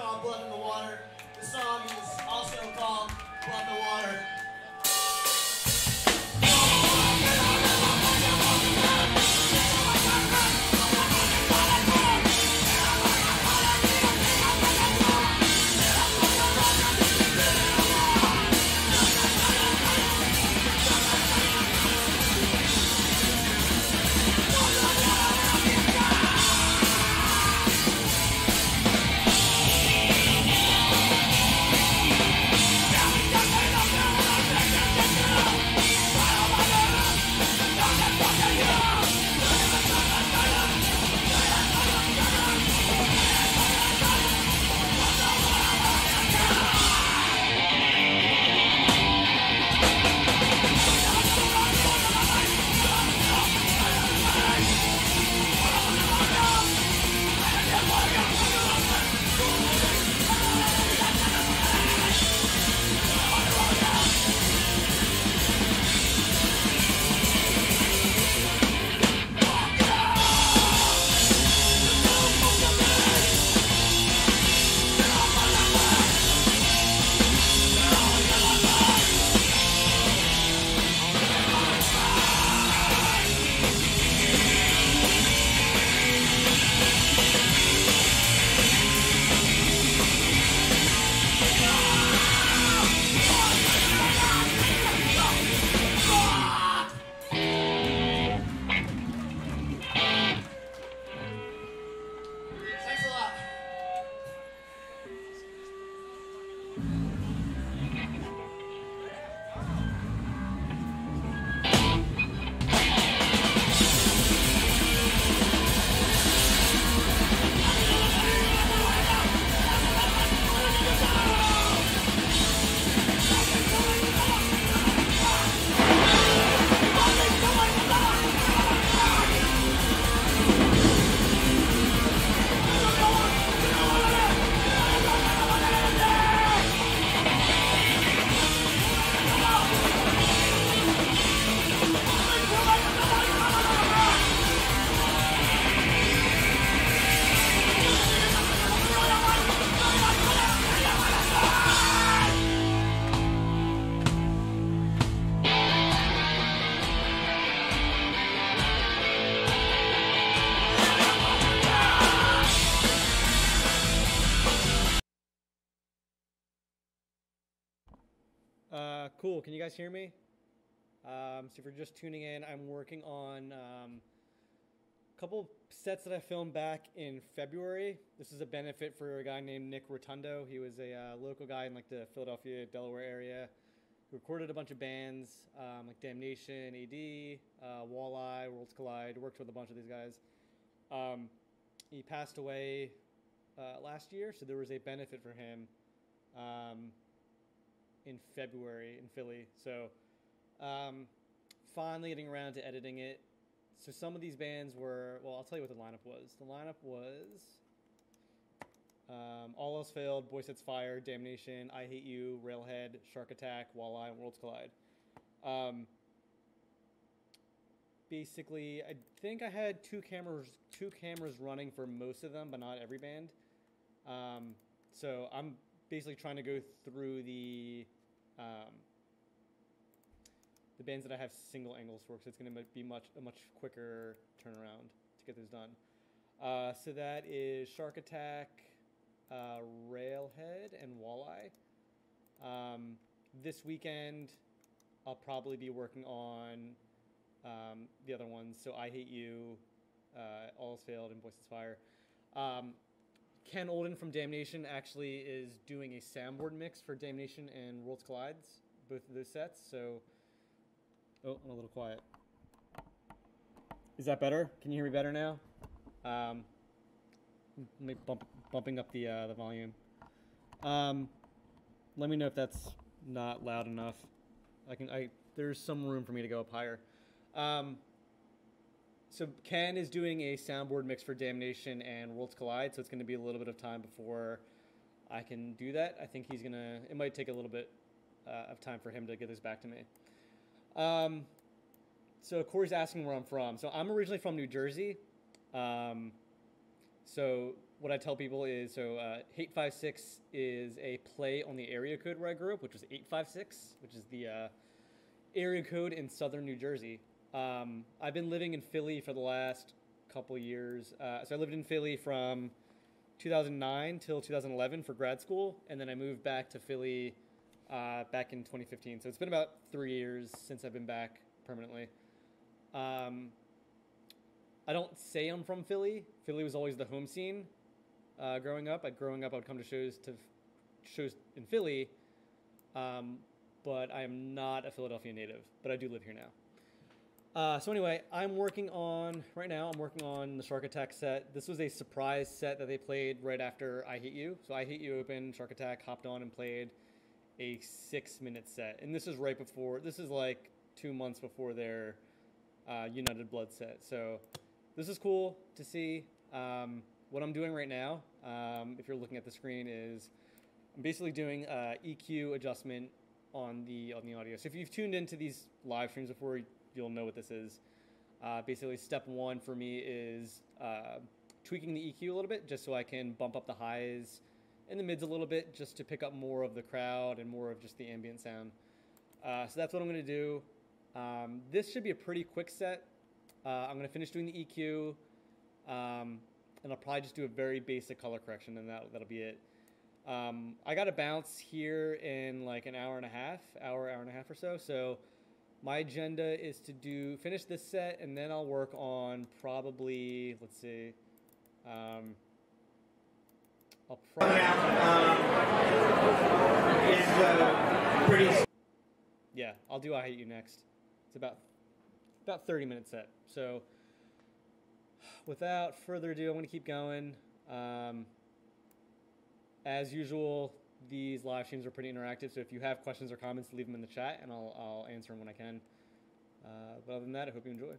called Blood in the Water. The song is also called Blood in the Water. Cool. Can you guys hear me? So if you're just tuning in, I'm working on a couple sets that I filmed back in February. This is a benefit for a guy named Nick Rotundo. He was a local guy in like the Philadelphia, Delaware area. He recorded a bunch of bands like Damnation, AD, Walleye, Worlds Collide. Worked with a bunch of these guys. He passed away last year, so there was a benefit for him in February in Philly. So finally getting around to editing it. So some of these bands were, well, I'll tell you what the lineup was. The lineup was All Else Failed, Boy Sets Fire, Damnation, I Hate You, Railhead, Shark Attack, Walleye, and Worlds Collide. Basically, I think I had two cameras running for most of them, but not every band. So I'm basically trying to go through the bands that I have single angles for, so it's going to be a much quicker turnaround to get this done. So that is Shark Attack, Railhead, and Walleye. This weekend, I'll probably be working on the other ones. So I Hate You, All Is Failed, and Boy Sets Fire. Ken Olden from Damnation actually is doing a soundboard mix for Damnation and Worlds Collides, both of those sets. So, oh, I'm a little quiet. Is that better? Can you hear me better now? Maybe bumping up the volume. Let me know if that's not loud enough. There's some room for me to go up higher. So Ken is doing a soundboard mix for Damnation and Worlds Collide, so it's going to be a little bit of time before I can do that. I think it might take a little bit of time for him to get this back to me. So Corey's asking where I'm from. So I'm originally from New Jersey. So what I tell people is, hate5six is a play on the area code where I grew up, which was 856, which is the area code in southern New Jersey. I've been living in Philly for the last couple years. So I lived in Philly from 2009 till 2011 for grad school, and then I moved back to Philly back in 2015. So it's been about 3 years since I've been back permanently. I don't say I'm from Philly. Philly was always the home scene growing up. Growing up, I would come to shows in Philly, but I am not a Philadelphia native, but I do live here now. So anyway, right now I'm working on the Shark Attack set. This was a surprise set that they played right after I Hate You. So I Hate You opened, Shark Attack hopped on and played a 6-minute set. And this is like 2 months before their United Blood set. So this is cool to see. What I'm doing right now, if you're looking at the screen, is I'm basically doing EQ adjustment on the audio. So if you've tuned into these live streams before, you'll know what this is. Basically, step one for me is tweaking the EQ a little bit, just so I can bump up the highs and the mids a little bit, just to pick up more of the crowd and more of just the ambient sound. So that's what I'm going to do. This should be a pretty quick set. I'm going to finish doing the EQ, and I'll probably just do a very basic color correction, and that'll be it. I got to bounce here in like an hour and a half or so. So my agenda is to finish this set, and then I'll work on probably, let's see, yeah, I'll do I Hate You next. It's about 30-minute set. So without further ado, I'm going to keep going. As usual, these live streams are pretty interactive, so if you have questions or comments, leave them in the chat, and I'll answer them when I can. But other than that, I hope you enjoy.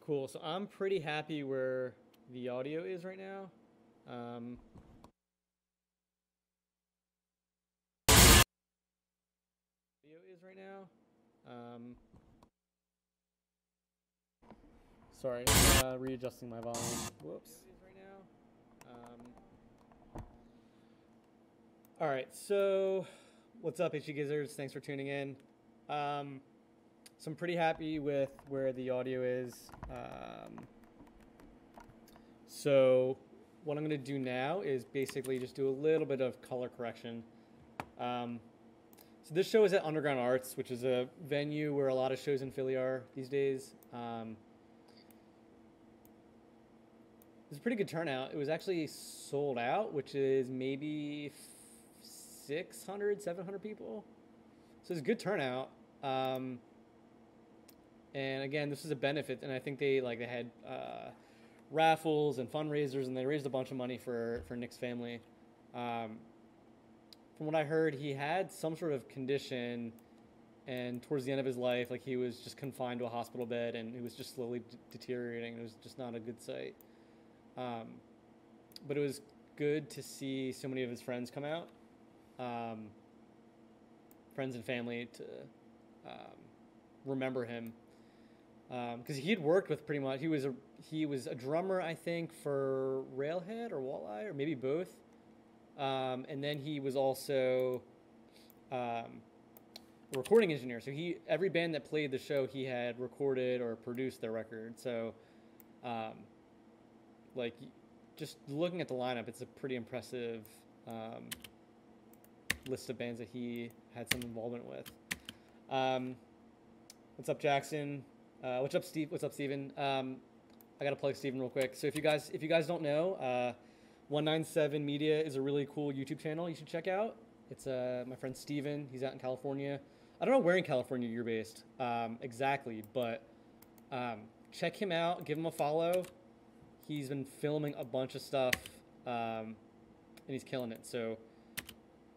Cool. So I'm pretty happy where the audio is right now. Sorry, readjusting my volume. Whoops. All right, so what's up, HG Gizzards? Thanks for tuning in. So I'm pretty happy with where the audio is. So what I'm going to do now is basically just do a little bit of color correction. So this show is at Underground Arts, which is a venue where a lot of shows in Philly are these days. It's a pretty good turnout. It was actually sold out, which is maybe 600, 700 people. So it's a good turnout. And again, this is a benefit, and I think they had raffles and fundraisers, and they raised a bunch of money for Nick's family. From what I heard, he had some sort of condition, and towards the end of his life, like, he was just confined to a hospital bed, and he was just slowly deteriorating. It was just not a good sight. But it was good to see so many of his friends come out, friends and family, to remember him, because he had worked with pretty much. He was a drummer, I think, for Railhead or Walleye, or maybe both. And then he was also a recording engineer. So every band that played the show, he had recorded or produced their record. So, like, just looking at the lineup, it's a pretty impressive list of bands that he had some involvement with. What's up, Jackson? What's up, Steve? What's up, Steven? I gotta plug Steven real quick. So if you guys don't know, 197 Media is a really cool YouTube channel you should check out. It's my friend Steven. He's out in California. I don't know where in California you're based exactly, but check him out. Give him a follow. He's been filming a bunch of stuff, and he's killing it. So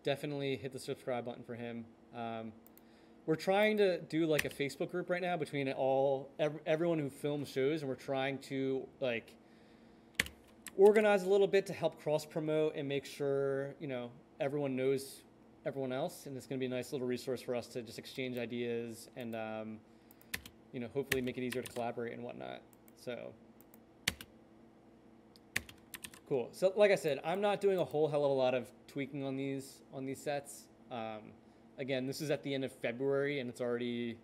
definitely hit the subscribe button for him. We're trying to do like a Facebook group right now between everyone who films shows, and we're trying to like organize a little bit to help cross promote and make sure, everyone knows everyone else, and it's going to be a nice little resource for us to just exchange ideas and hopefully make it easier to collaborate and whatnot. So cool. So like I said, I'm not doing a whole hell of a lot of tweaking on these sets. Again, this is at the end of February, and it's already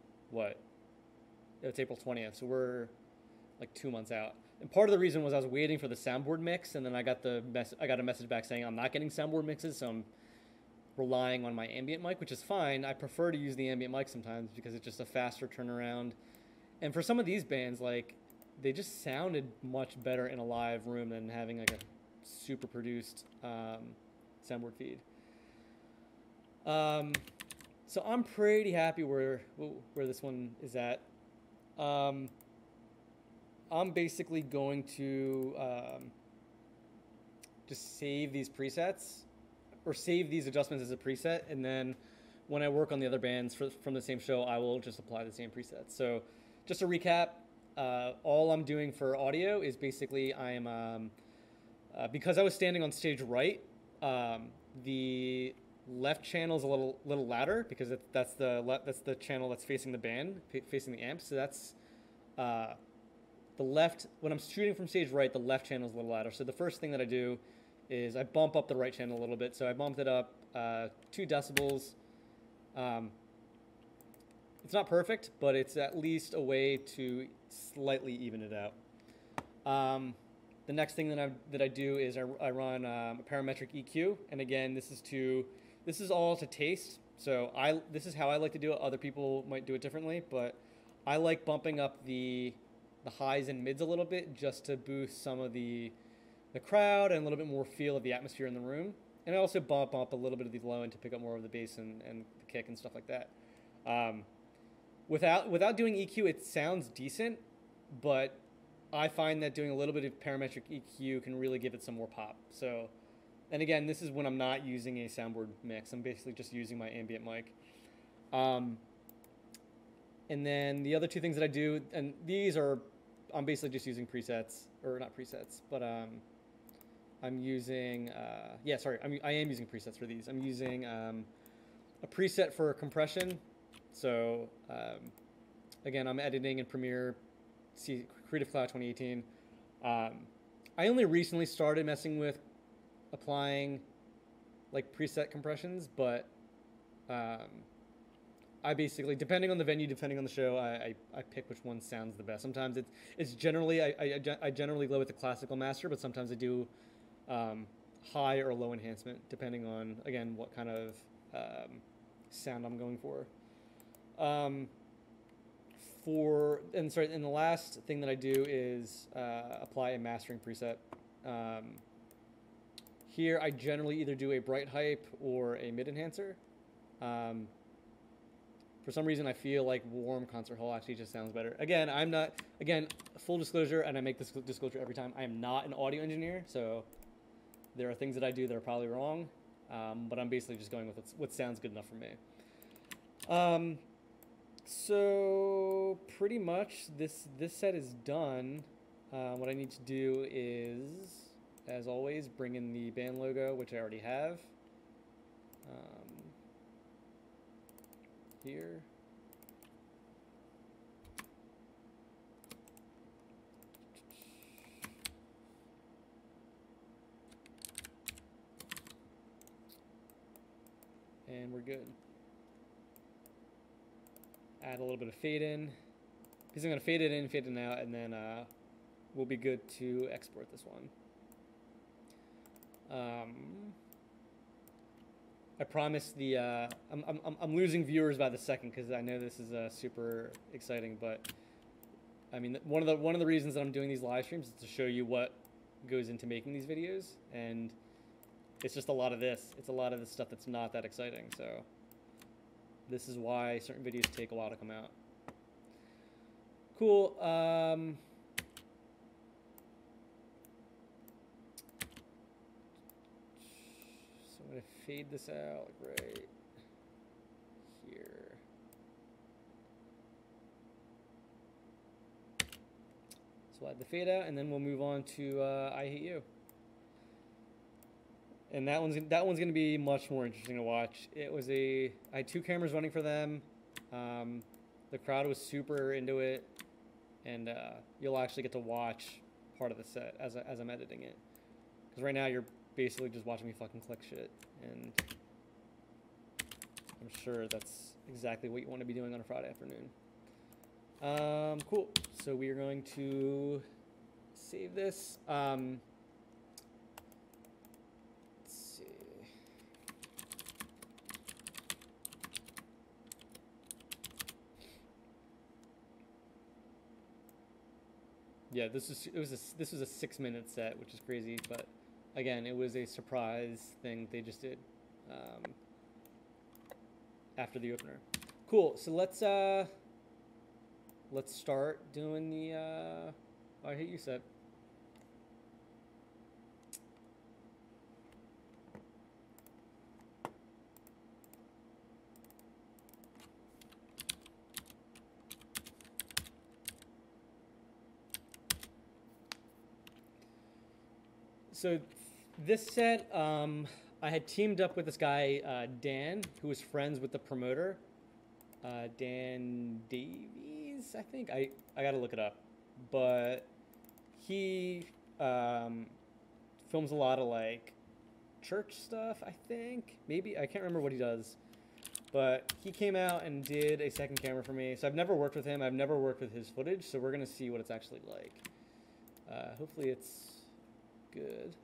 it's April 20th, so we're like 2 months out. And part of the reason was I was waiting for the soundboard mix, and then I got a message back saying I'm not getting soundboard mixes, so I'm relying on my ambient mic, which is fine. I prefer to use the ambient mic sometimes because it's just a faster turnaround. And for some of these bands, like, they just sounded much better in a live room than having like a super produced soundboard feed. So I'm pretty happy where this one is at. I'm basically going to just save these presets, or save these adjustments as a preset, and then when I work on the other bands from the same show, I will just apply the same presets. So just to recap, all I'm doing for audio is basically I am, because I was standing on stage right, the left channel is a little louder because that's the channel that's facing the band, facing the amp. So that's the left. When I'm shooting from stage right, the left channel is a little louder. So the first thing that I do is I bump up the right channel a little bit. So I bumped it up 2 decibels. It's not perfect, but it's at least a way to slightly even it out. The next thing that I do is I run a parametric EQ, and again, this is all to taste. So this is how I like to do it. Other people might do it differently, but I like bumping up the highs and mids a little bit just to boost some of the crowd and a little bit more feel of the atmosphere in the room. And I also bump up a little bit of the low end to pick up more of the bass and the kick and stuff like that. Without doing EQ, it sounds decent, but I find that doing a little bit of parametric EQ can really give it some more pop. So, and again, this is when I'm not using a soundboard mix. I'm basically just using my ambient mic. And then the other 2 things that I do, and these are I'm basically just using presets, or not presets, but I'm using yeah, sorry, I am using presets for these. I'm using a preset for compression. So again, I'm editing in Premiere, Creative Cloud 2018. I only recently started messing with applying like preset compressions, but I basically, depending on the venue, depending on the show, I pick which one sounds the best. Sometimes it's generally, I generally go with the classical master, but sometimes I do high or low enhancement, depending on, again, what kind of sound I'm going for. And the last thing that I do is apply a mastering preset. Here, I generally either do a bright hype or a mid enhancer. For some reason, I feel like warm concert hall actually just sounds better. Again, I'm not, again, full disclosure, and I make this disclosure every time, I am not an audio engineer, so there are things that I do that are probably wrong, but I'm basically just going with what sounds good enough for me. So pretty much this set is done. What I need to do is, as always, bring in the band logo, which I already have. Here. And we're good. Add a little bit of fade in. Because I'm going to fade it in, fade it out, and then we'll be good to export this one. I promise the I'm losing viewers by the second because I know this is super exciting, but I mean one of the reasons that I'm doing these live streams is to show you what goes into making these videos, and it's just a lot of this. It's a lot of this stuff that's not that exciting. So this is why certain videos take a while to come out. Cool. I'm going to fade this out like right here. So we'll add the fade out, and then we'll move on to I Hate You. And that one's going to be much more interesting to watch. I had 2 cameras running for them. The crowd was super into it, and you'll actually get to watch part of the set as I'm editing it. Because right now you're basically just watching me fucking click shit, and I'm sure that's exactly what you want to be doing on a Friday afternoon. Cool. So we are going to save this. Let's see. Yeah, this was a 6-minute set, which is crazy, but again, it was a surprise thing they just did after the opener. Cool. So let's start doing the I Hate You set. So this set, I had teamed up with this guy, Dan, who was friends with the promoter, Dan Davies, I think. I got to look it up. But he films a lot of, like, church stuff, I think. Maybe. I can't remember what he does. But he came out and did a second camera for me. So I've never worked with him. I've never worked with his footage. So we're going to see what it's actually like. Hopefully it's good.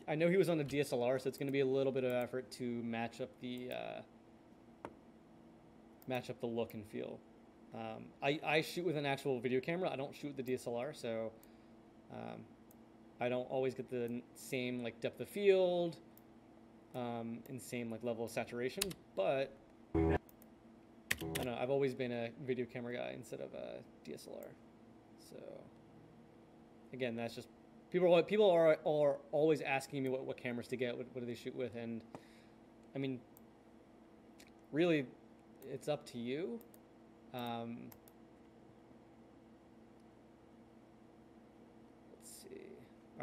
I know he was on the DSLR, so it's going to be a little bit of effort to match up the look and feel. I shoot with an actual video camera. I don't shoot with the DSLR, so I don't always get the same like depth of field and same like level of saturation. But I don't know. I've always been a video camera guy instead of a DSLR. So again, that's just people are always asking me what cameras to get, what do they shoot with, and I mean, really, it's up to you.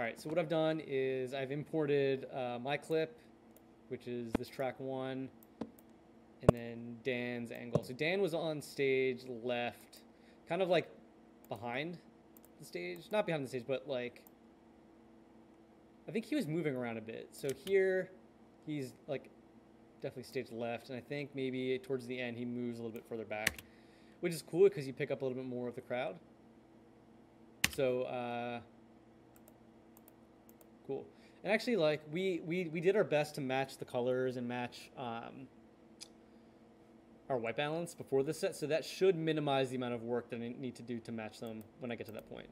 All right, so what I've done is I've imported my clip, which is this track 1, and then Dan's angle. So Dan was on stage left, kind of like behind the stage. Not behind the stage, but like, I think he was moving around a bit. So here, he's like definitely stage left, and I think maybe towards the end he moves a little bit further back, which is cool because you pick up a little bit more of the crowd. So, cool. And actually, like, we did our best to match the colors and match our white balance before this set, so that should minimize the amount of work that I need to do to match them when I get to that point.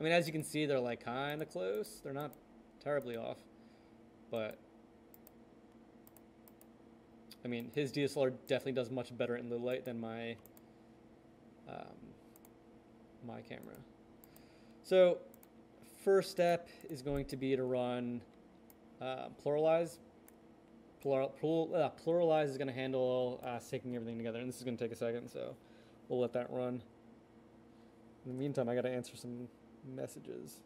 I mean, as you can see, they're like kind of close. They're not terribly off, but I mean, his DSLR definitely does much better in low light than my my camera. So first step is going to be to run pluralize. Pluralize is going to handle syncing everything together, and this is going to take a second, so we'll let that run. In the meantime, I got to answer some messages.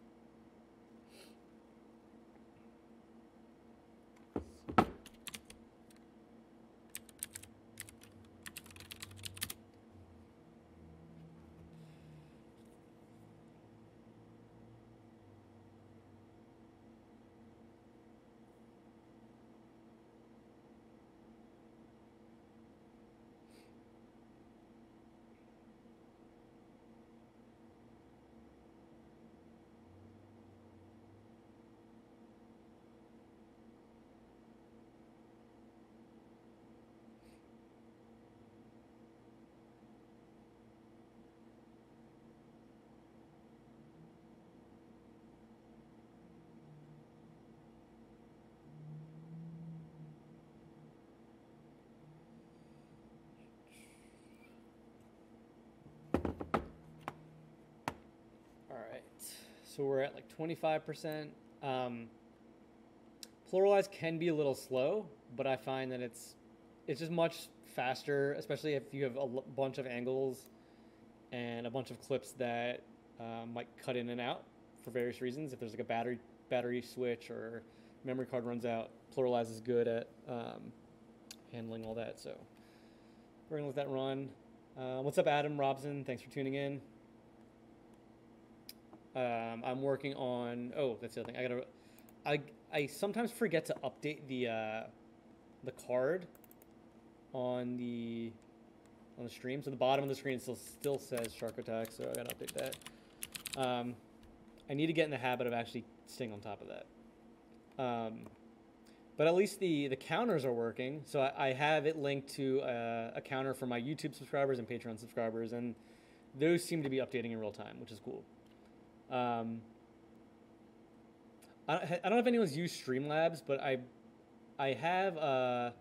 So we're at like 25%. Pluralize can be a little slow, but I find that it's just much faster, especially if you have a bunch of angles and a bunch of clips that might cut in and out for various reasons. If there's like a battery switch or memory card runs out, Pluralize is good at handling all that. So we're gonna let that run. What's up, Adam Robson? Thanks for tuning in. I'm working on. Oh, that's the other thing. I sometimes forget to update the card on the stream. So the bottom of the screen still says Shark Attack. So I gotta update that. I need to get in the habit of actually staying on top of that. But at least the counters are working. So I have it linked to a counter for my YouTube subscribers and Patreon subscribers, and those seem to be updating in real time, which is cool. I don't know if anyone's used Streamlabs, but I have I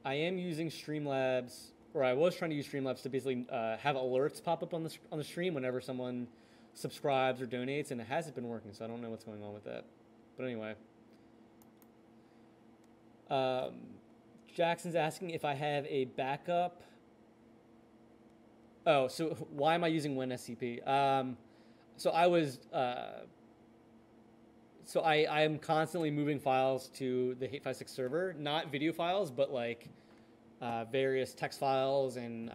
am using Streamlabs, or I was trying to use Streamlabs to basically have alerts pop up on the stream whenever someone subscribes or donates, and it hasn't been working, so I don't know what's going on with that. But anyway, Jackson's asking if I have a backup. Oh, so why am I using WinSCP? So I am constantly moving files to the hate5six server, not video files, but like various text files and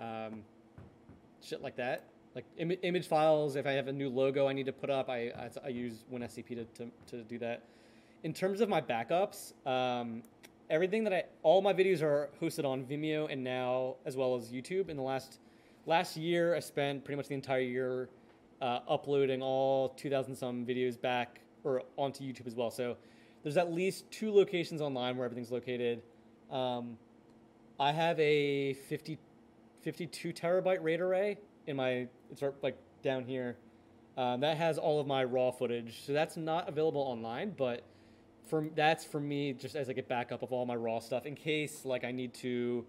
shit like that. Like image files. If I have a new logo I need to put up, I use WinSCP to do that. In terms of my backups, everything all my videos are hosted on Vimeo and now as well as YouTube. In the last year, I spent pretty much the entire year uploading all 2,000 some videos back or onto YouTube as well. So there's at least 2 locations online where everything's located. I have a 52 terabyte RAID array it's like down here. That has all of my raw footage. So that's not available online, but that's for me just as like a backup of all my raw stuff in case like I need to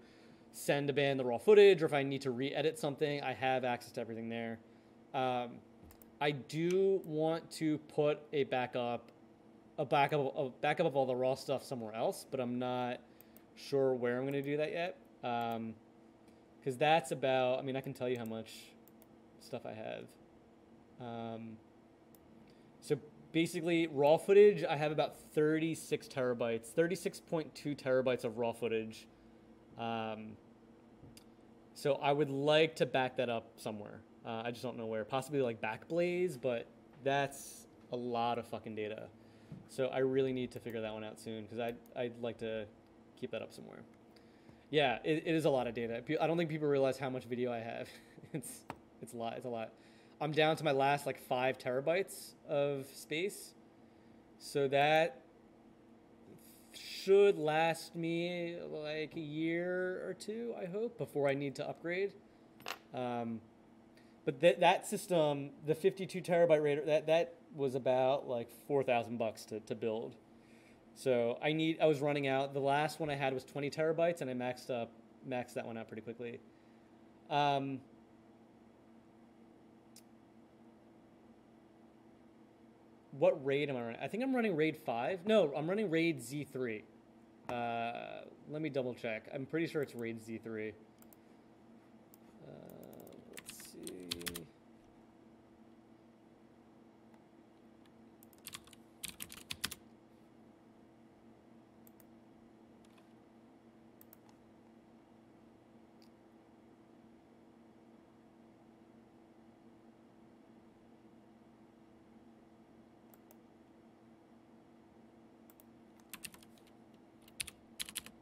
send a band the raw footage, or if I need to re-edit something, I have access to everything there. I do want to put a backup of all the raw stuff somewhere else, but I'm not sure where I'm going to do that yet. Because that's about, I mean, I can tell you how much stuff I have. So basically, raw footage, I have about 36 terabytes, 36.2 terabytes of raw footage. So I would like to back that up somewhere. I just don't know where. Possibly like Backblaze, but that's a lot of fucking data. So I really need to figure that one out soon because I'd like to keep that up somewhere. Yeah, it is a lot of data. I don't think people realize how much video I have. It's a lot. It's a lot. I'm down to my last like 5 terabytes of space. So that should last me like a year or two, I hope, before I need to upgrade. But that system, the 52 terabyte rate, that was about like $4,000 to build. So I was running out. The last one I had was 20 terabytes, and I maxed that one out pretty quickly. What RAID am I running? I think I'm running RAID 5. No, I'm running RAID Z3. Let me double check. I'm pretty sure it's RAID Z3. Let's see.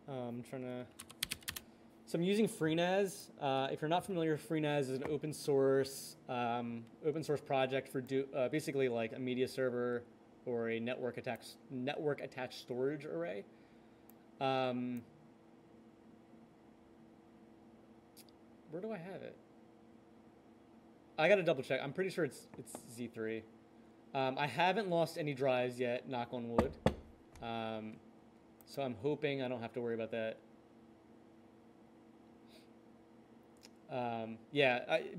I'm trying to. So I'm using FreeNAS. If you're not familiar, FreeNAS is an open source project for basically like a media server or a network attached storage array. Where do I have it? I gotta double check. I'm pretty sure it's Z3. I haven't lost any drives yet, knock on wood. So I'm hoping I don't have to worry about that.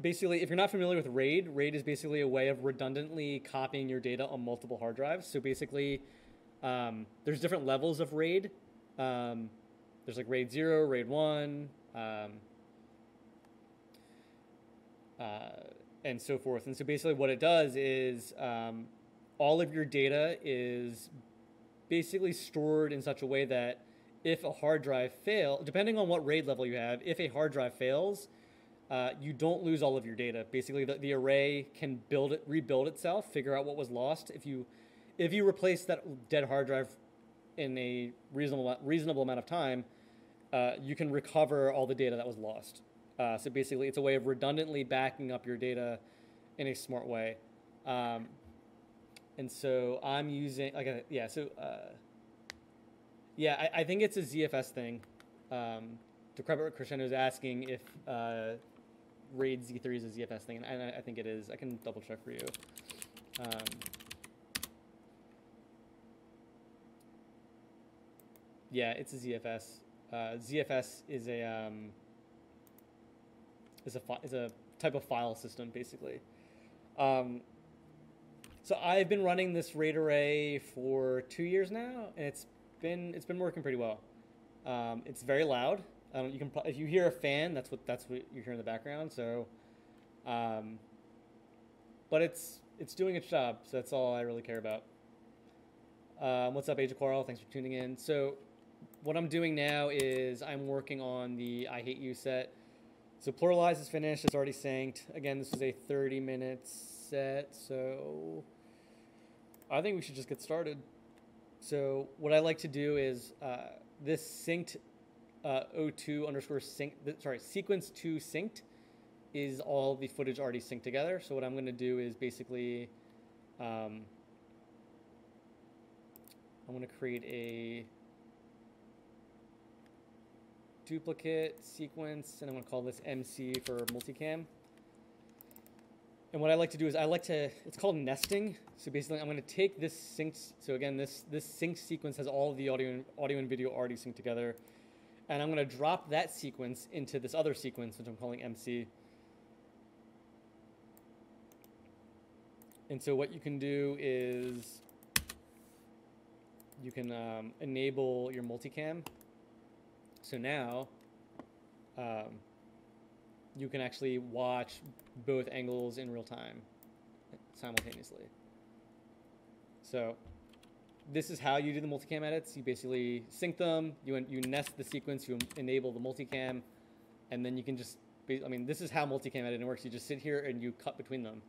Basically, if you're not familiar with RAID is basically a way of redundantly copying your data on multiple hard drives. So basically, there's different levels of RAID. There's like RAID 0, RAID 1, and so forth. And so basically what it does is all of your data is basically stored in such a way that if a hard drive fails, depending on what RAID level you have, if a hard drive fails, you don't lose all of your data. Basically, the array can rebuild itself, figure out what was lost. If you replace that dead hard drive in a reasonable amount of time, you can recover all the data that was lost. So basically, it's a way of redundantly backing up your data in a smart way. And so I'm using I think it's a ZFS thing. To credit what Crescendo is asking if RAID Z3 is a ZFS thing, and I think it is. I can double check for you. Yeah, it's a ZFS. ZFS is a type of file system, basically. So I've been running this RAID array for 2 years now, and it's been working pretty well. It's very loud. If you hear a fan, that's what you hear in the background. So, but it's doing its job. So that's all I really care about. What's up, Age of Quarrel? Thanks for tuning in. So, what I'm doing now is I'm working on the I Hate You set. So Pluralize is finished. It's already synced. Again, this is a 30-minute set. So I think we should just get started. So what I like to do is this synced O2 underscore sync, sequence 2 synced is all the footage already synced together. So what I'm going to do is basically I'm going to create a duplicate sequence, and I'm going to call this MC for Multicam. And what I like to do is it's called nesting. So basically I'm going to take this synced, so again, this synced sequence has all of the audio and video already synced together. And I'm going to drop that sequence into this other sequence, which I'm calling MC. And so what you can do is you can enable your multicam. So now you can actually watch both angles in real time simultaneously. So this is how you do the multicam edits. You basically sync them, you nest the sequence, you enable the multicam, and then you can just, I mean, this is how multicam editing works. You just sit here and you cut between them.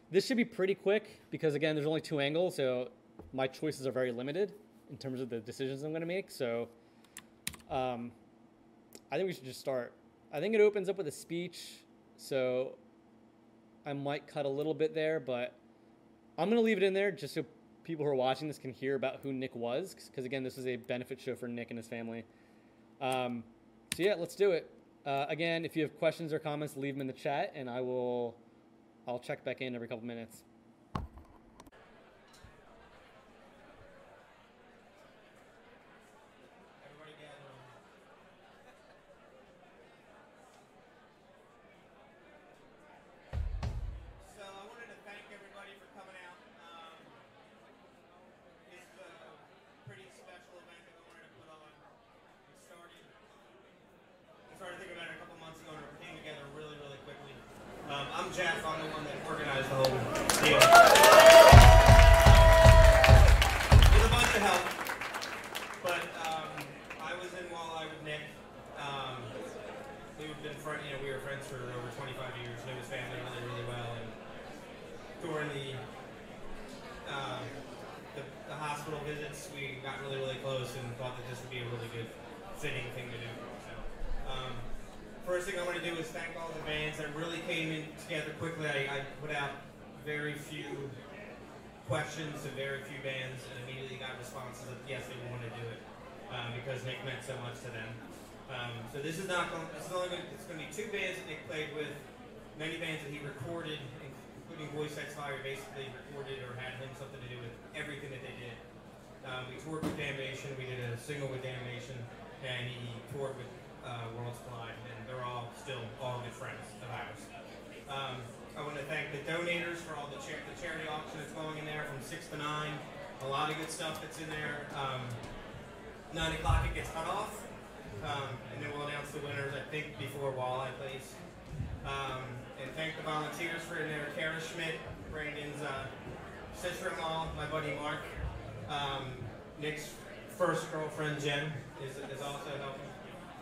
This should be pretty quick because, again, there's only 2 angles, so my choices are very limited in terms of the decisions I'm going to make. So I think we should just start. I think it opens up with a speech, so I might cut a little bit there, but I'm going to leave it in there just so people who are watching this can hear about who Nick was, because, again, this is a benefit show for Nick and his family. So, yeah, let's do it. Again, if you have questions or comments, leave them in the chat, and I'll check back in every couple minutes. Everybody gather. So I wanted to thank everybody for coming out. It's a pretty special event that we wanted to put on. We started thinking about it a couple months ago, and it came together really, really quickly. I'm Jeff. I'm the one that organized the whole deal. With a bunch of help. But I was in Walleye with Nick. We've been friends, we were friends for over 25 years. Knew his family really, really well. And during the hospital visits, we got really, really close and thought that this would be a really good, fitting thing to do. So, first thing I want to do is thank all the bands that really came in together quickly. I put out very few questions to very few bands and immediately got responses of yes, they want to do it because Nick meant so much to them. So this is not going. It's only going. It's going to be 2 bands that Nick played with. Many bands that he recorded, including Voice X Fire, basically recorded or had him something to do with everything that they did. We toured with Damnation. We did a single with Damnation, and he toured with Worlds Collide, and they're all still all good friends of ours. I want to thank the donators for all the charity auction that's going in there from 6 to 9. A lot of good stuff that's in there. 9 o'clock it gets cut off, and then we'll announce the winners, I think, before Walleye plays. And thank the volunteers for in there. Kara Schmidt, Brandon's sister-in-law, my buddy Mark. Nick's first girlfriend, Jen, is also helping.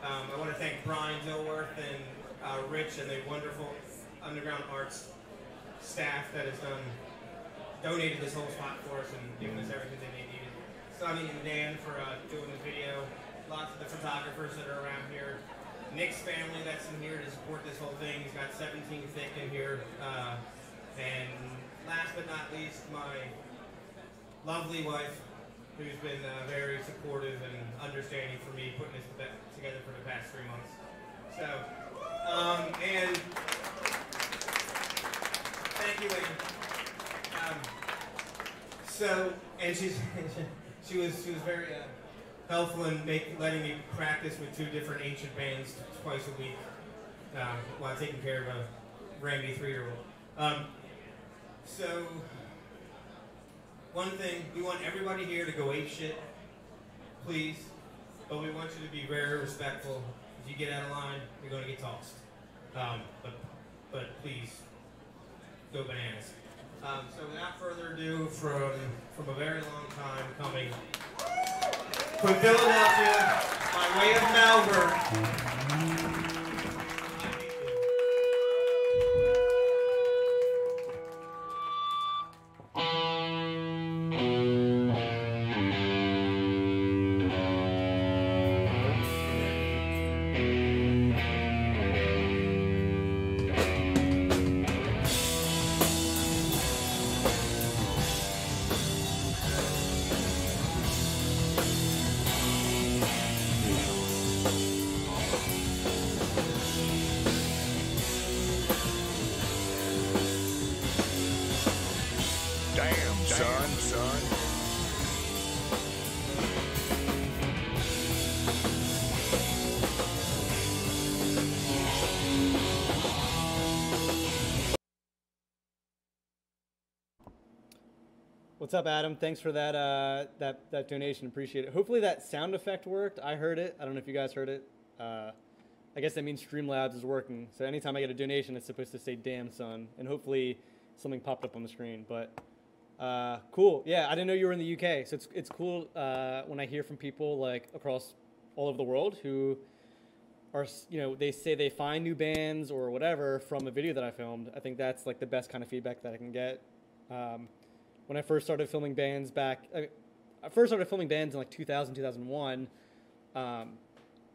I want to thank Brian Dilworth and Rich and the wonderful Underground Arts staff that has donated this whole spot for us and given us everything that they needed. Sonny and Dan for doing the video. Lots of the photographers that are around here. Nick's family that's in here to support this whole thing. He's got 17 thick in here. And last but not least, my lovely wife, who's been very supportive and understanding for me putting this together for the past 3 months. So, and thank you, Lynn. And she was very helpful in letting me practice with 2 different ancient bands twice a week while taking care of a randy 3-year-old. So, one thing, we want everybody here to go ape shit, please, but we want you to be very respectful. If you get out of line, you're going to get tossed. But please, go bananas. So without further ado, from a very long time coming, from Philadelphia, by way of Malvern. What's up, Adam? Thanks for that that donation. Appreciate it. Hopefully that sound effect worked. I heard it. I don't know if you guys heard it. I guess that means Streamlabs is working. So anytime I get a donation, it's supposed to say "damn son," and hopefully something popped up on the screen. But Cool. Yeah, I didn't know you were in the UK, so it's cool when I hear from people like across all over the world who are, they say they find new bands or whatever from a video that I filmed. I think that's like the best kind of feedback that I can get. When I first started filming bands I first started filming bands in like 2000, 2001.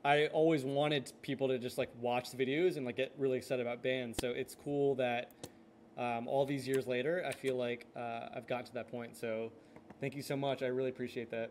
I always wanted people to just like watch the videos and like get really excited about bands. So it's cool that all these years later, I feel like I've gotten to that point. So thank you so much. I really appreciate that.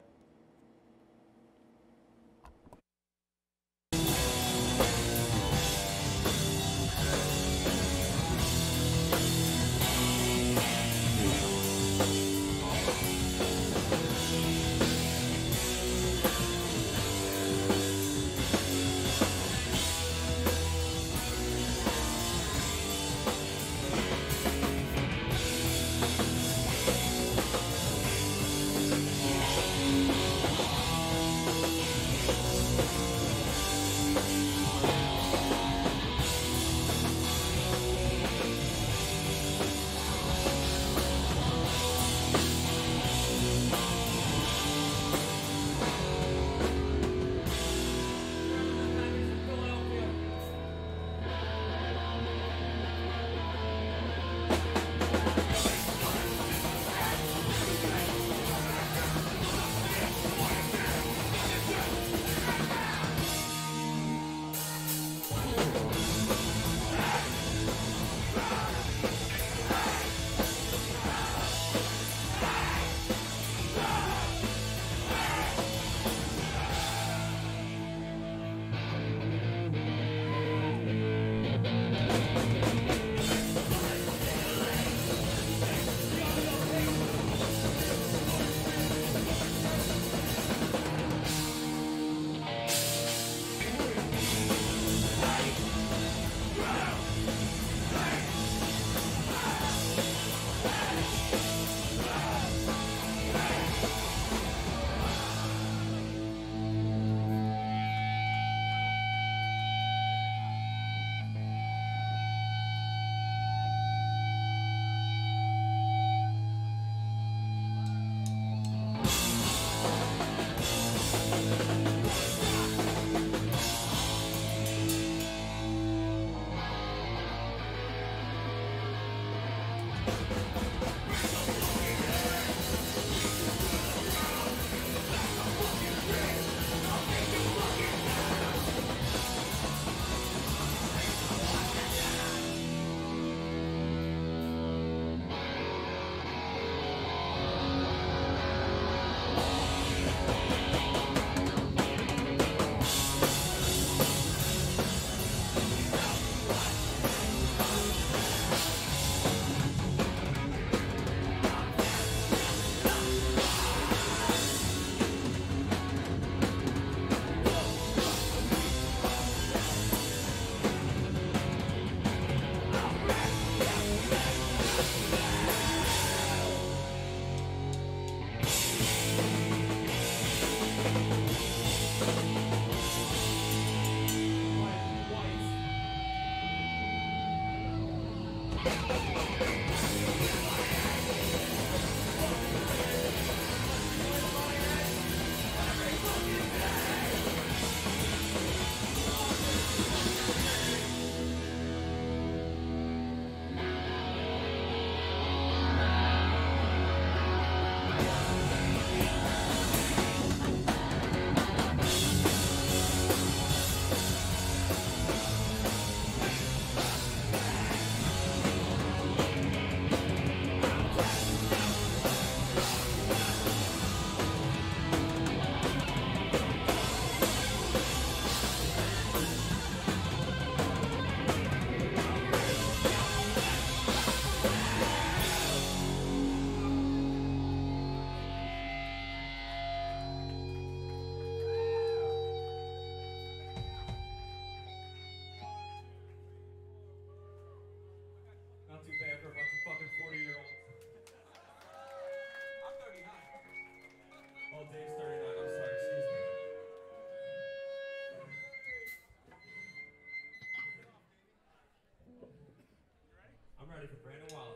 I'm ready for Brandon Wallace.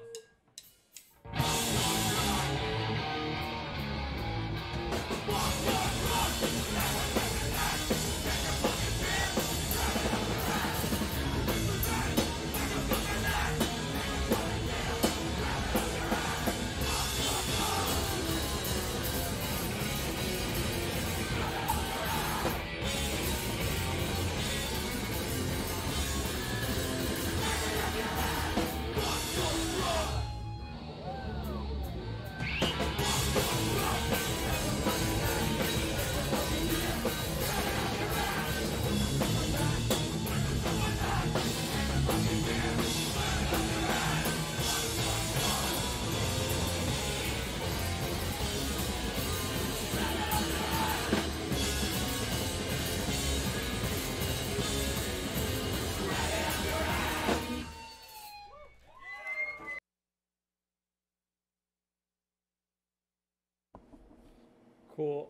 Cool.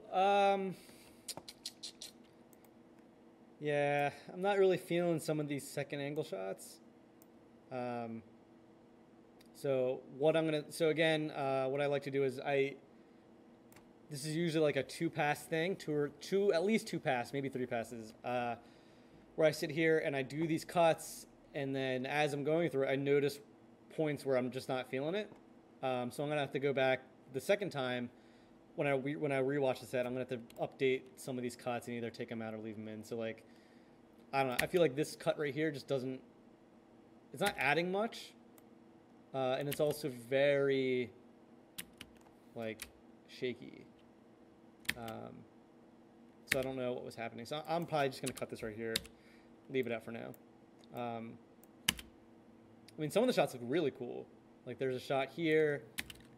Yeah, I'm not really feeling some of these second angle shots. So what again, what I like to do is this is usually like a 2-pass thing, at least 2 pass, maybe 3 passes, where I sit here and I do these cuts, and then as I'm going through it, I notice points where I'm just not feeling it. So I'm gonna have to go back the second time when I rewatch the set. I'm gonna have to update some of these cuts and either take them out or leave them in. So like, I don't know. I feel like this cut right here just doesn't. It's not adding much, and it's also very like shaky. So I don't know what was happening. So I'm probably just gonna cut this right here, leave it out for now. I mean, some of the shots look really cool. Like there's a shot here.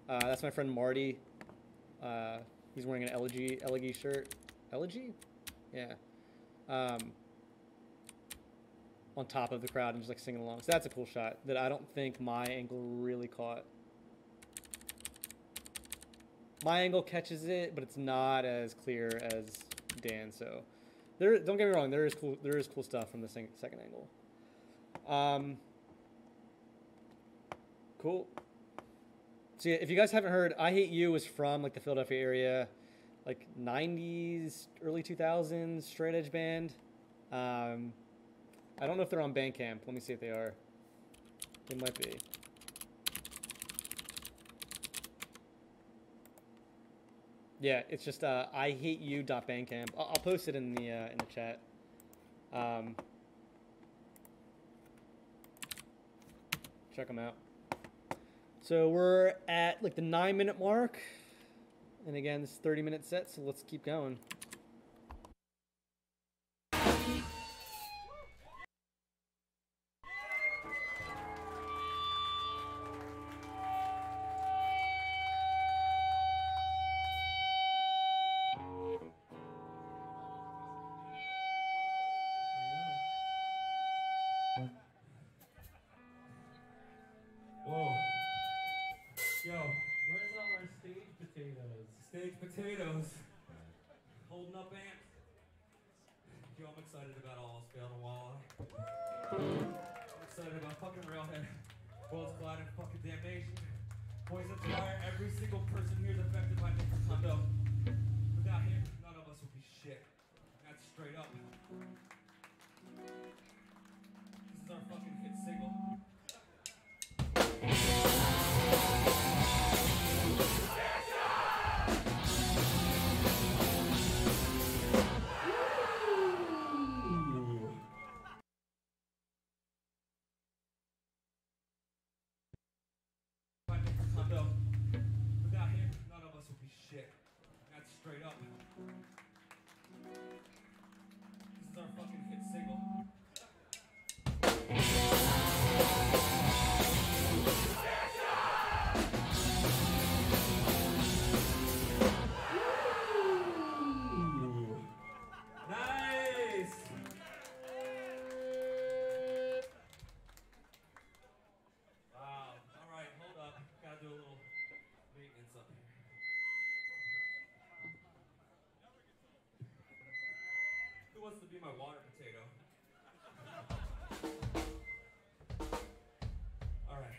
That's my friend Marty. He's wearing an Elegy shirt. Elegy? Yeah. On top of the crowd and just like singing along. So that's a cool shot that I don't think my angle really caught. My angle catches it, but it's not as clear as Dan. So don't get me wrong, there is cool stuff from the second angle. Cool. So yeah, if you guys haven't heard, I Hate You was from like the Philadelphia area, like 90s, early 2000s, straight edge band. I don't know if they're on Bandcamp. Let me see if they are. They might be. Yeah, it's just ihateyou.bandcamp. I'll post it in the chat. Check them out. So we're at like the 9-minute mark, and again, this is 30-minute set. So let's keep going. Holding up amps. Yo, I'm excited about all this Failed Walla. I'm excited about fucking Railhead. World's Colliding, fucking Damnation. Poison Fire, every single person here is affected by Nick Rotundo. Without him, none of us would be shit. That's straight up. This is our fucking hit single. Without him, none of us would be shit. That's straight up. This is our fucking hit single. Nice! Wow. Alright, hold up. Gotta do a little maintenance up here. Who wants to be my water potato? Alright.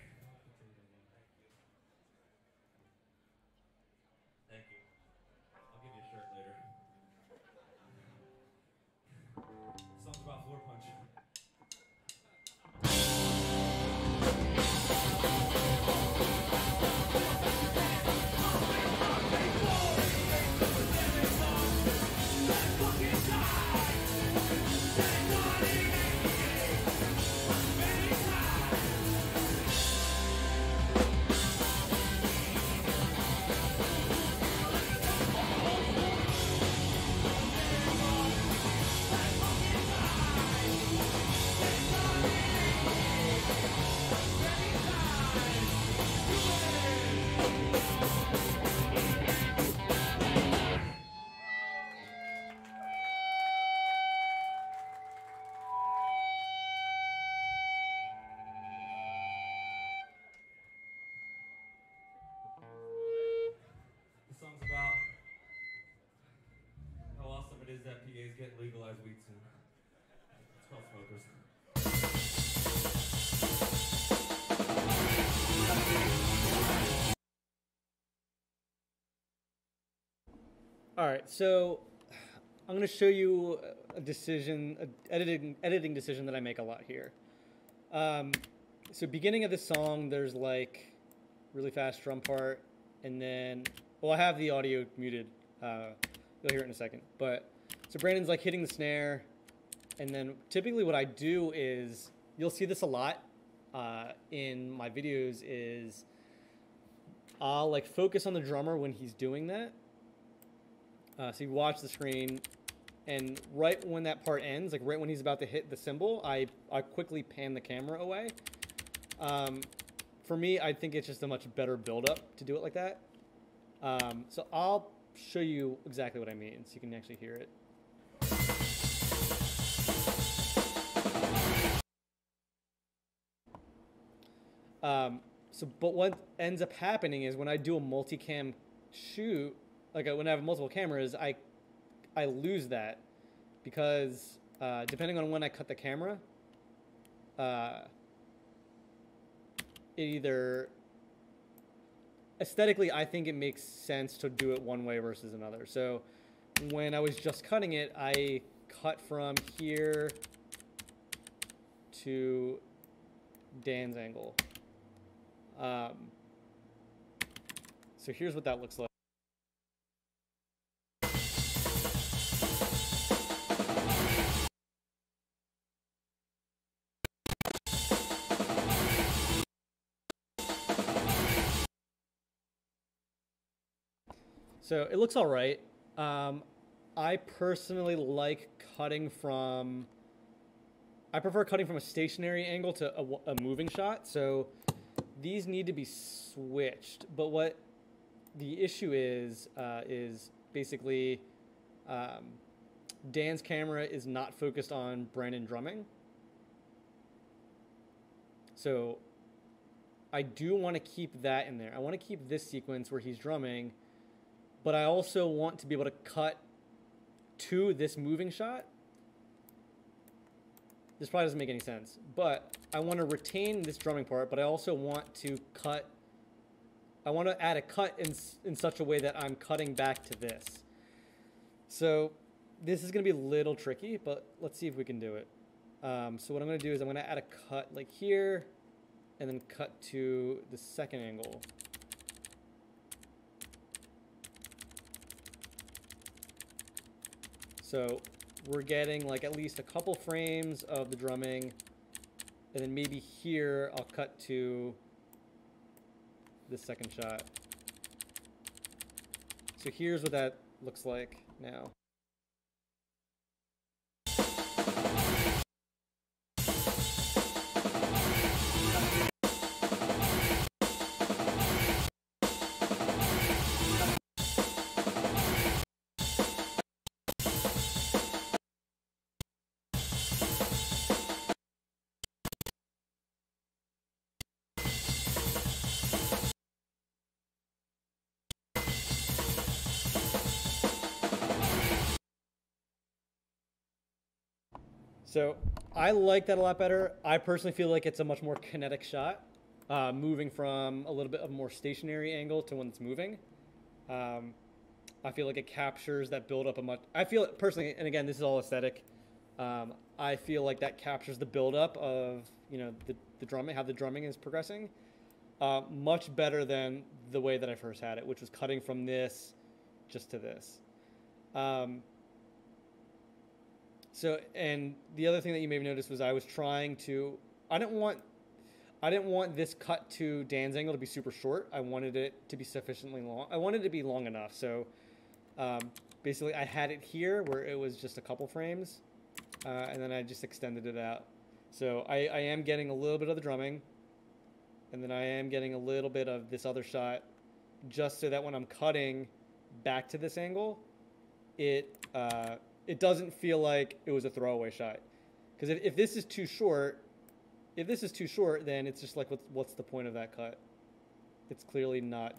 Thank you. I'll give you a shirt later. Something about floor punch. is that PA's get legalized weed soon. Let's go, smokers. All right, so I'm going to show you a decision, editing decision that I make a lot here. So beginning of the song, there's like really fast drum part, and then, well, I have the audio muted. You'll hear it in a second. But so Brandon's like hitting the snare, and then typically what I do is, you'll see this a lot in my videos, is I'll like focus on the drummer when he's doing that. So you watch the screen, and right when that part ends, like right when he's about to hit the cymbal, I quickly pan the camera away. For me, I think it's just a much better build-up to do it like that. So I'll show you exactly what I mean, so you can actually hear it. But what ends up happening is when I do a multicam shoot, like when I have multiple cameras, I lose that because depending on when I cut the camera, it either aesthetically, I think it makes sense to do it one way versus another. So when I was just cutting it, I cut from here to Dan's angle. So here's what that looks like. So it looks all right. I personally like cutting from, I prefer cutting from a stationary angle to a moving shot. So these need to be switched. But what the issue is basically Dan's camera is not focused on Brandon drumming. So I do want to keep that in there. I want to keep this sequence where he's drumming, but I also want to be able to cut to this moving shot. This probably doesn't make any sense, but I want to retain this drumming part, but I also want to cut, I want to add a cut in such a way that I'm cutting back to this. So this is going to be a little tricky, but let's see if we can do it. So what I'm going to do is I'm going to add a cut like here, and then cut to the second angle. So we're getting like at least a couple frames of the drumming, and then maybe here I'll cut to the second shot. So here's what that looks like now. So I like that a lot better. I personally feel like it's a much more kinetic shot, moving from a little bit of a more stationary angle to when it's moving. I feel like it captures that buildup a much. I feel it personally, and again, this is all aesthetic. I feel like that captures the buildup of the drumming, how the drumming is progressing, much better than the way that I first had it, which was cutting from this just to this. So, and the other thing that you may have noticed was I was trying to, I didn't want this cut to Dan's angle to be super short. I wanted it to be sufficiently long. I wanted it to be long enough. So basically I had it here where it was just a couple frames, and then I just extended it out. So I am getting a little bit of the drumming, and then I am getting a little bit of this other shot, just so that when I'm cutting back to this angle, it doesn't feel like it was a throwaway shot. Because if this is too short, then it's just like, what's the point of that cut? It's clearly not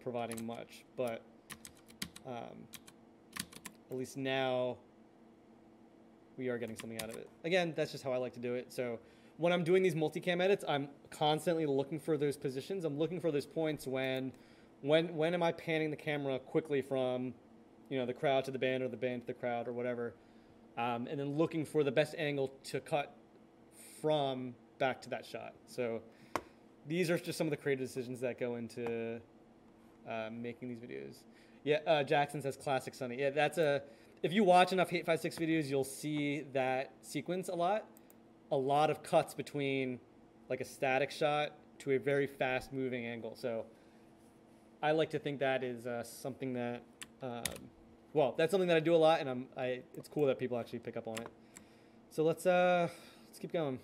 providing much. But at least now we are getting something out of it. Again, that's just how I like to do it. So when I'm doing these multicam edits, I'm constantly looking for those positions. I'm looking for those points when am I panning the camera quickly from, you know, the crowd to the band or the band to the crowd or whatever, and then looking for the best angle to cut from back to that shot. So these are just some of the creative decisions that go into making these videos. Yeah, Jackson says classic Sunny. Yeah, that's if you watch enough hate5six videos, you'll see that sequence a lot. A lot of cuts between like a static shot to a very fast moving angle. So I like to think that is something that, well, that's something that I do a lot, and it's cool that people actually pick up on it. So let's keep going.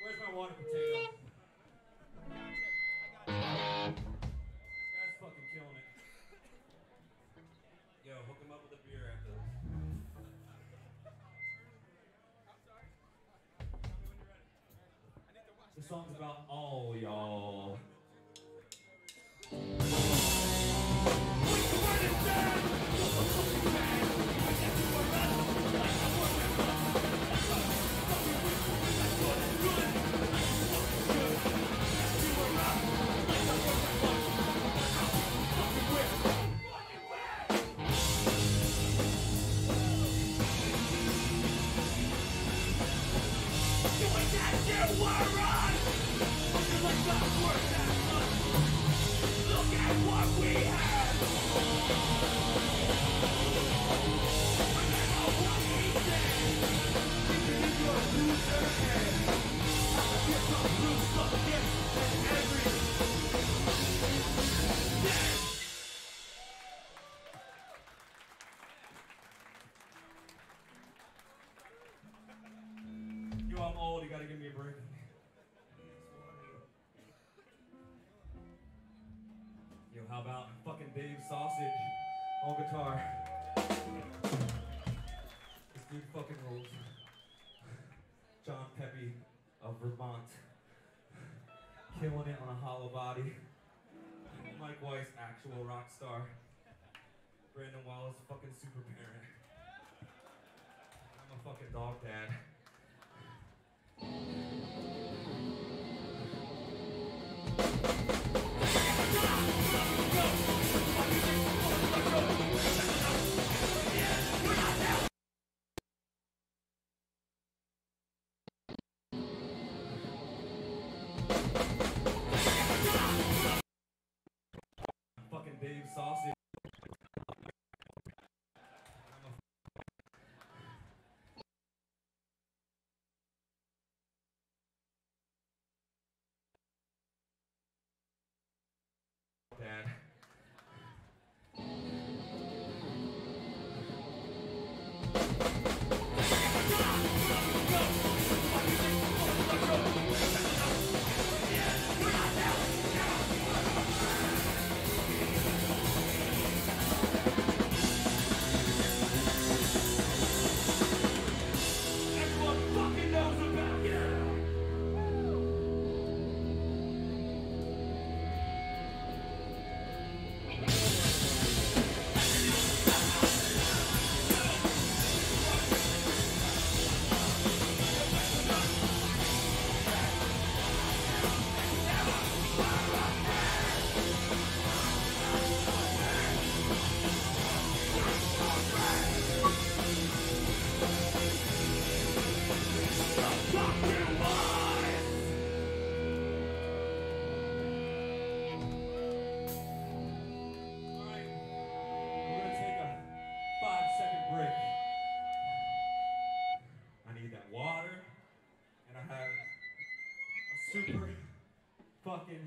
Where's my water potato? This guy's fucking killing it. Yo, hook him up with a beer after this. This song's about all y'all. Yo, I'm old, you gotta give me a break. Yo, how about fucking Dave Sausage on guitar? This dude fucking rules. John Pepe of Vermont. Killing it on a hollow body. Mike Weiss, actual rock star. Brandon Wallace, fucking super parent. I'm a fucking dog dad. Fucking Dave Sausage. fucking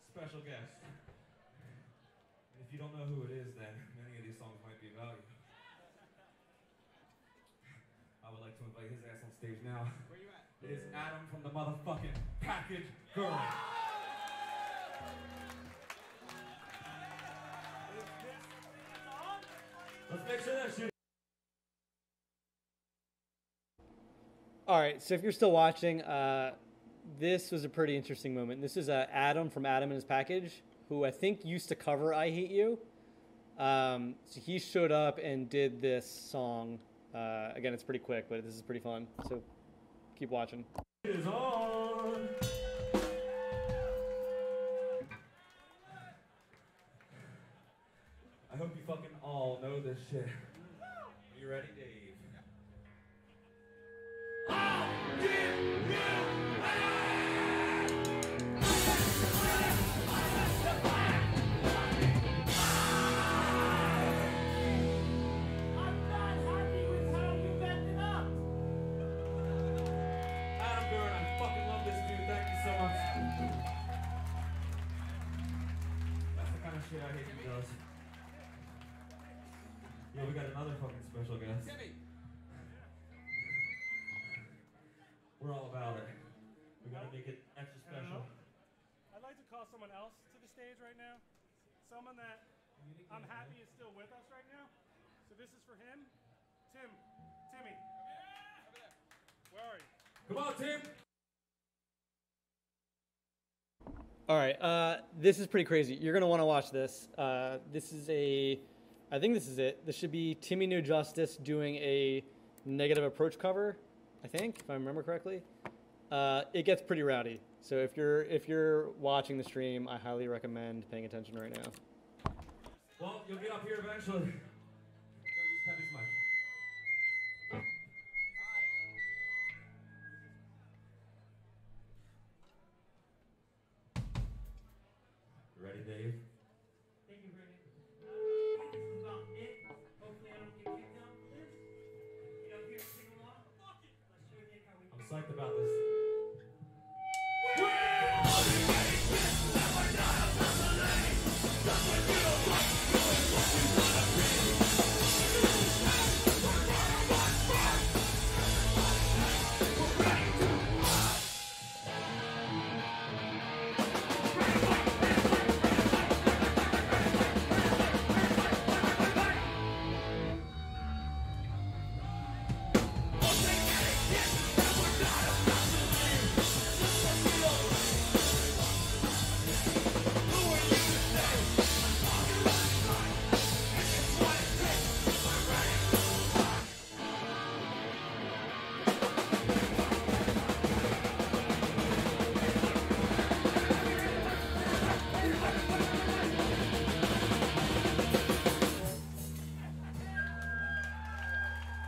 special guest. And if you don't know who it is, then many of these songs might be about you. I would like to invite his ass on stage now. Where you at? It is Adam from the motherfucking Package Girl. Let's make sure that shit. All right, so if you're still watching, this was a pretty interesting moment. This is Adam from Adam and His Package, who I think used to cover I Hate You. So he showed up and did this song. Again, it's pretty quick, but this is pretty fun. So keep watching. It is on. I hope you fucking all know this shit. Are you ready, Dave? I'll give you shit I hate he does. Yeah, we got another fucking special guest. Timmy. We're all about it. We gotta make it extra special. I'd like to call someone else to the stage right now. Someone that I'm happy is still with us right now. So this is for him. Timmy. Over there. Where are you? Come on, Tim. All right, this is pretty crazy. You're gonna want to watch this. This is I think this is it. This should be Timmy No Justice doing a Negative Approach cover, I think, if I remember correctly. It gets pretty rowdy. So if you're watching the stream, I highly recommend paying attention right now. Well, you'll get up here eventually. Go use Pepe's mic. Ready, Dave? Thank you, Brittany. This is about it. Hopefully I don't get kicked out for this. Get up here and sing along. Fuck it. Let's show Nick how we I'm psyched about this.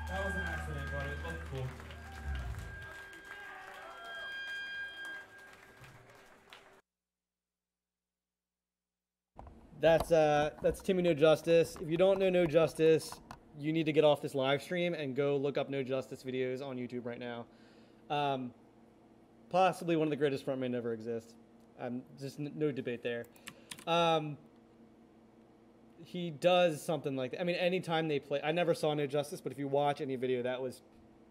That was an accident, but it looked cool. That's Timmy No Justice. If you don't know No Justice, you need to get off this live stream and go look up No Justice videos on YouTube right now. Possibly one of the greatest frontmen to ever exist. Just no debate there. He does something like that. I mean, anytime they play, I never saw No Justice, but if you watch any video, that was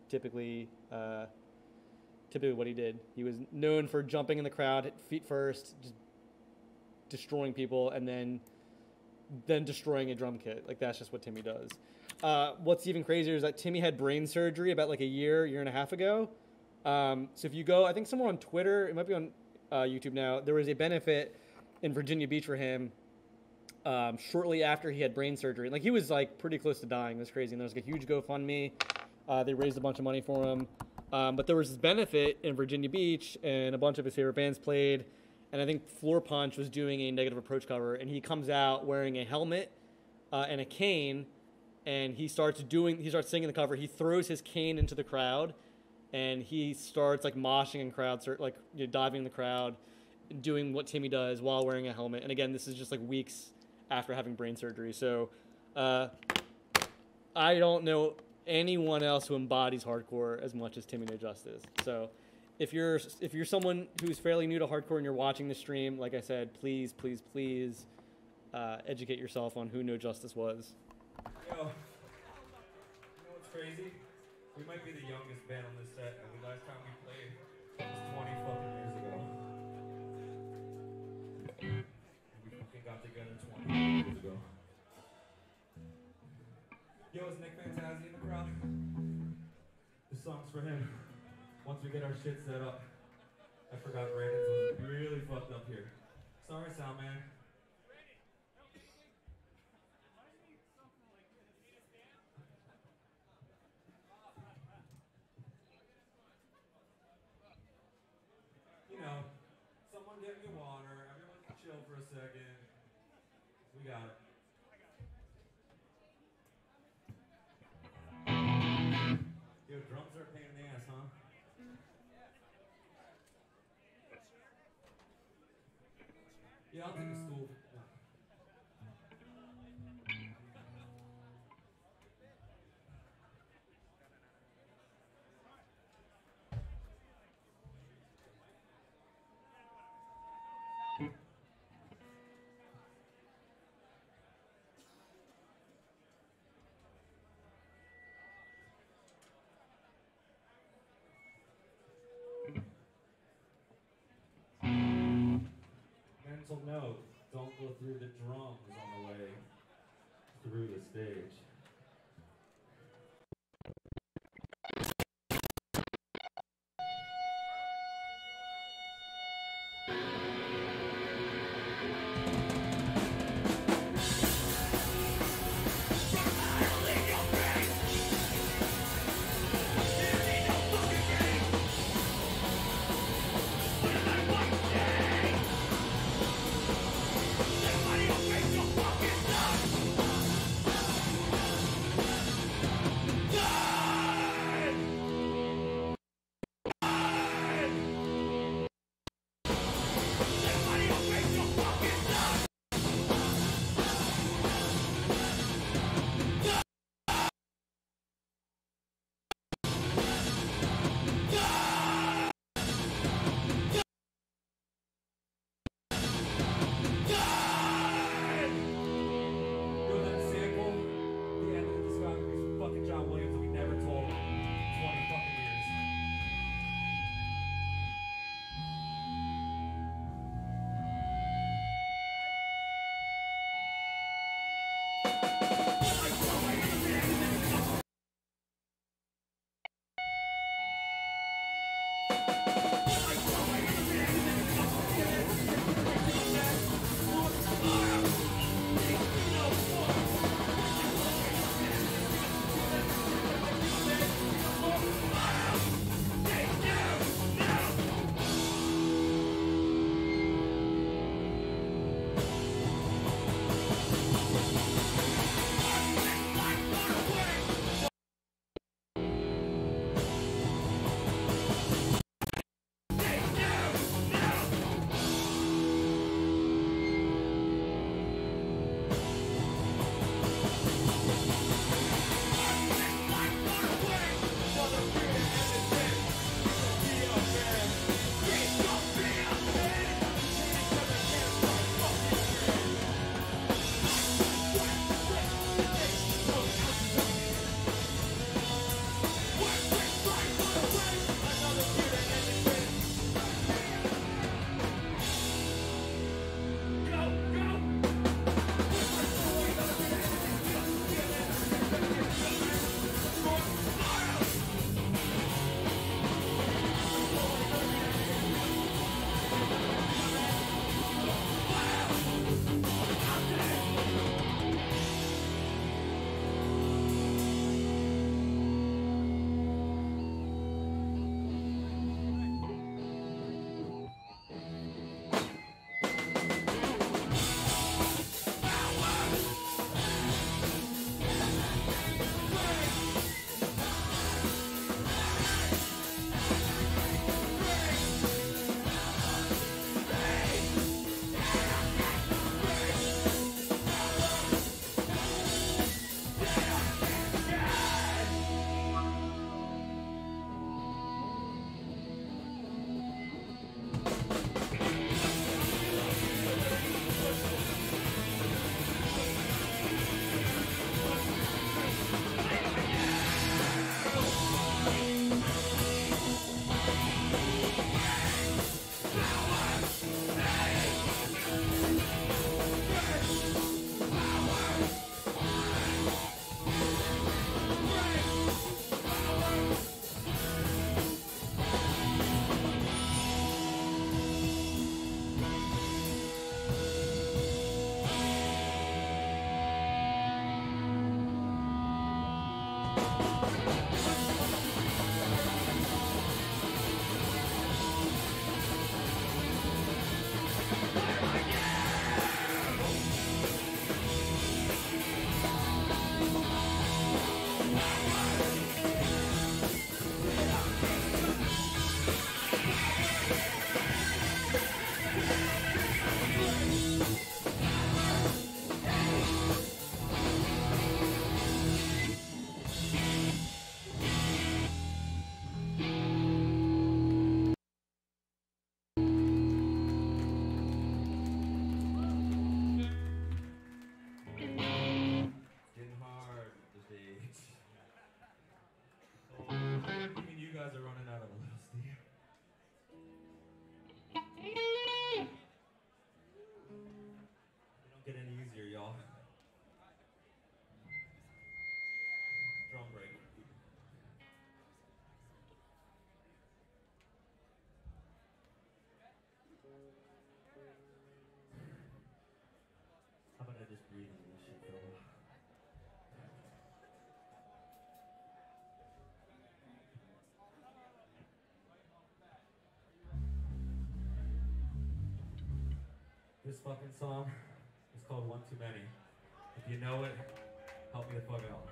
typically what he did. He was known for jumping in the crowd, feet first, just destroying people, and then destroying a drum kit. Like, that's just what Timmy does. What's even crazier is that Timmy had brain surgery about like a year and a half ago. So if you go, I think somewhere on Twitter, it might be on YouTube now, there was a benefit in Virginia Beach for him shortly after he had brain surgery. Like, he was like pretty close to dying. It was crazy. And there was like a huge GoFundMe. They raised a bunch of money for him. But there was this benefit in Virginia Beach, and a bunch of his favorite bands played. And I think Floor Punch was doing a Negative Approach cover, and he comes out wearing a helmet and a cane, and he starts singing the cover. He throws his cane into the crowd, and he starts like moshing in crowds, like, you know, diving in the crowd, doing what Timmy does while wearing a helmet. And again, this is just like weeks after having brain surgery. So I don't know anyone else who embodies hardcore as much as Timmy No Justice. So if you're someone who's fairly new to hardcore and you're watching the stream, like I said, please, please, please educate yourself on who No Justice was. Yo, you know what's crazy? We might be the youngest band on this set, and the last time we played was 20 fucking years ago. We fucking got together 20 years ago. Yo, is Nick Fantazi in the crowd? This song's for him. Once we get our shit set up. I forgot Brandon's was really fucked up here. Sorry, sound man. You know, someone get me water. Everyone can chill for a second. We got it. Yo, drums are a pain in the ass, huh? Yeah, I'll take a stool. Mental note, don't go through the drums on the way through the stage. This fucking song is called One Too Many. If you know it, help me the fuck out.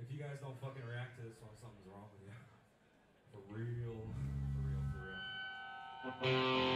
If you guys don't fucking react to this one, something's wrong with you. For real, for real, for real.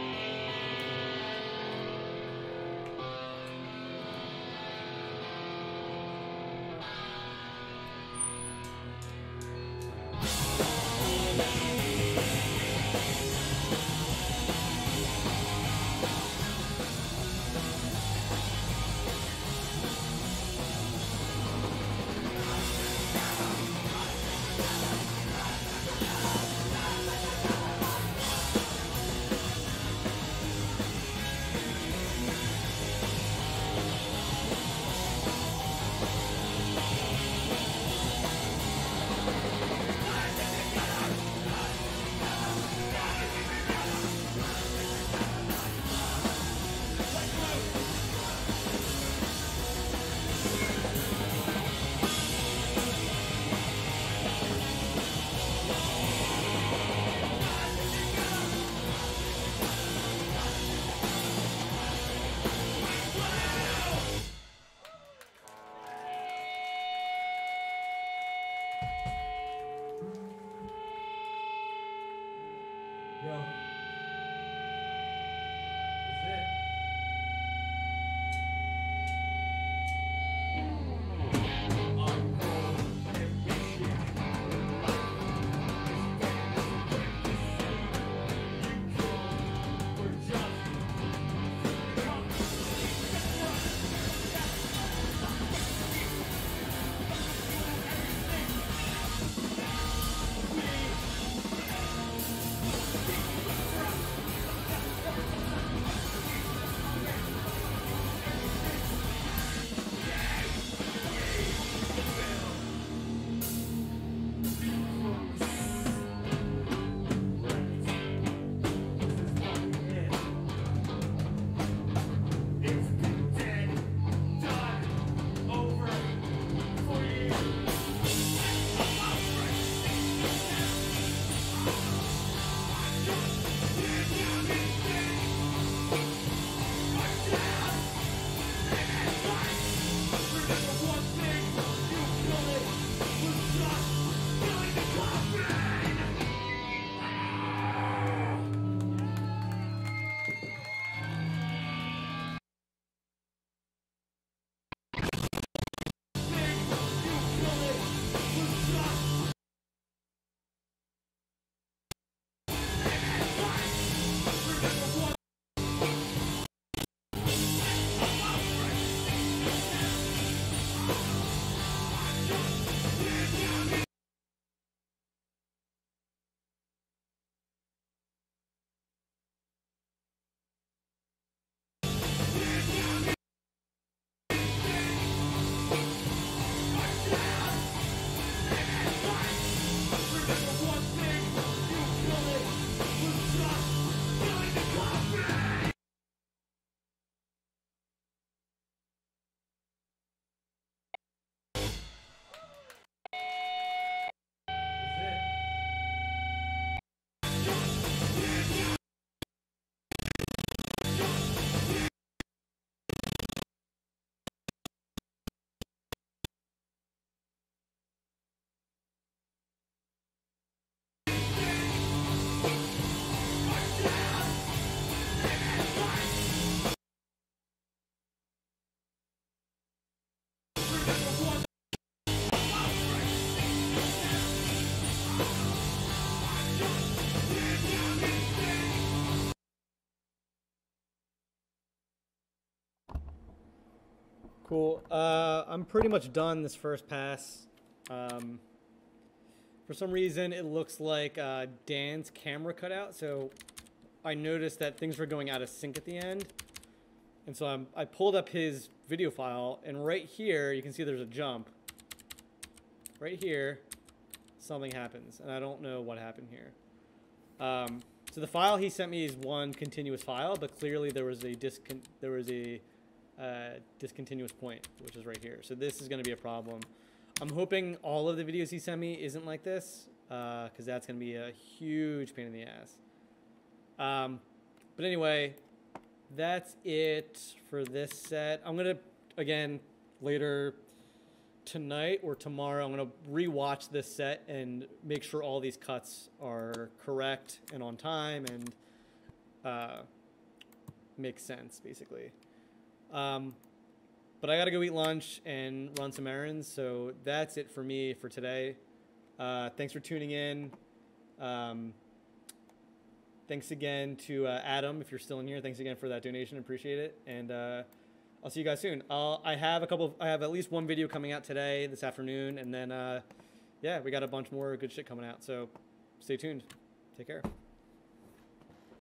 Cool. I'm pretty much done this first pass. For some reason, it looks like Dan's camera cut out, so I noticed that things were going out of sync at the end. And so I pulled up his video file, and right here, you can see there's a jump. Right here, something happens, and I don't know what happened here. So the file he sent me is one continuous file, but clearly there was a discontinuous point, which is right here. So this is going to be a problem. I'm hoping all of the videos he sent me isn't like this, because that's going to be a huge pain in the ass. But anyway, that's it for this set. I'm going to, again, later tonight or tomorrow, I'm going to rewatch this set and make sure all these cuts are correct and on time and make sense, basically. But I got to go eat lunch and run some errands, so that's it for me for today. Thanks for tuning in. Thanks again to Adam, if you're still in here. Thanks again for that donation. Appreciate it. And I'll see you guys soon. I have at least one video coming out today, this afternoon, and then yeah, we got a bunch more good shit coming out. So stay tuned. Take care.